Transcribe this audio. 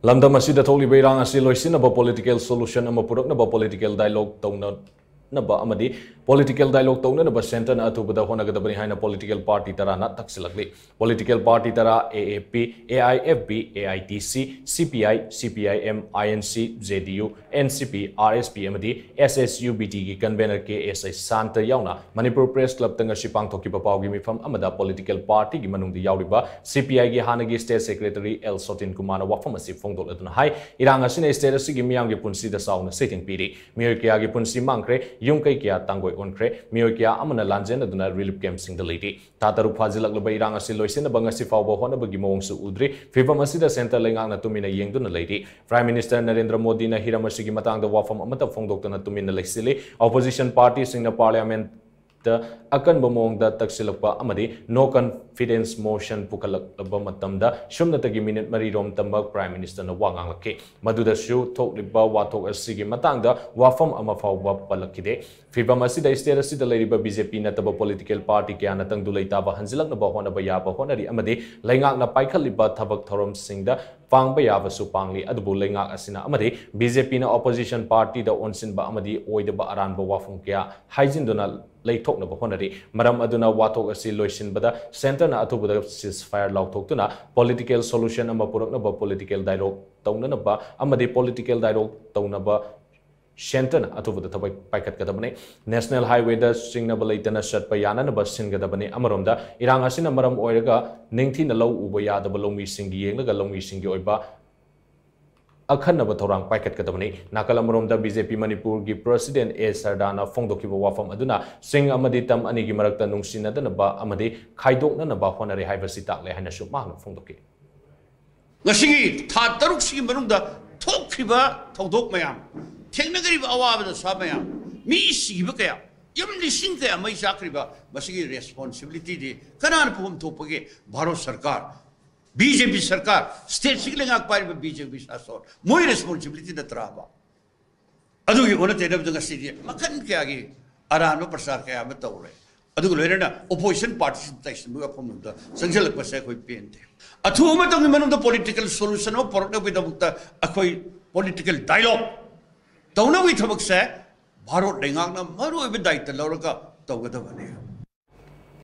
Lamdam asida thokliba Irang Asi Loisinaba political solution ama puraknaba political dialogue tounaba amadi political dialogue tounaba center na Athubada Hotnagadabani Haina political party tara na Takshillakli political party tara AAP AIFB AITC CPI CPIM INC JDU NCP RSP amadi SS UBT ki convenor Ksh.Santa yaona Manipur Press Club tangasi pangthokhiba paugi meepham amada political party ki manung yaoriba CPI ki hannagi State Secretary L Sotinkumar wapham asi phongdokladuna hai Irang Asi state asigi miyam ki punsi da sauna setting piri miyoy kya ki punsi mangkre yung kay kya tanggoy onkre miyoy kya amana lanjen aduna relief camp sing the lady tataru phajilakba Irang Asi Loisinaba ngasi fawba honabagi mawong su udri phibam asida center lengang na tumina yengduna lady Prime Minister Narendra Modi na hiram asigi matang da wapham amata phongdokladuna tumina leksili opposition party sing na parliament akan bomong da Takshillakli amadi no confidence motion pukalakba matamda shumna tagi minute mari rom tamba Prime Minister na wangang laki maduda shu thokliba wathok asigi matangda wapham ama fawba palakide phibam asida state asida leriba BJP na taba political party kya na tang dulai taba hanjilak na ba hona ba ya ba honari amadi laingak na paikhaliba thabak thorom singda pangba yaba su pangli adubu laingak asina amadi BJP na opposition party da onsin ba amadi oidaba aran ba wapham kya haijinduna leitok na ba honari maram aduna wathok asi loisinbada center na Athubada ceasefire lauthokuna political solution ama puraknaba political dialogue taunanaba amadi political dialogue taunaba center na Athubada thabai paikat kadabane national highway da singnaba leitana satpa yana na bus singadabane amaromda Irang Asi na maram oiraga ningthi na lau uba yadaba longmi singi yenglaga longmi singi oiba Akhanaba thorang paikat kadabani nakalamromda BJP Manipur gi president A Sardana phongdokhiba wapham aduna sing amadi tam ani gi marakta nungsinadana amadi khaidokna na ba honare haibasi takle haina su magna phongdokki ngasi tha taruk si manungda thokhiba thodok mayam thengnagari ba awabada sa mayam mi sigiba kaya yamli sing kaya mai sakriba basigi responsibility di kanan phum thopage bharat sarkar BJP सरकार state सिक्लिंग पारी BJP शासन मोई responsibility न तरहबा अदुगी ओनते नबदंग सिदी मखन क्यागी अरान प्रसार क्या में तौरे अदुग लोइरना opposition participation बुगा फमनुदा संजलक पसे कोई पेनते अथुम तंग मनुदा पॉलिटिकल सॉल्यूशन और परक बिदमुता अखोई पॉलिटिकल डायलॉग तौना वी थबक से भारत लेंगांगना मरो बे दायित्व लौरका तौगदबने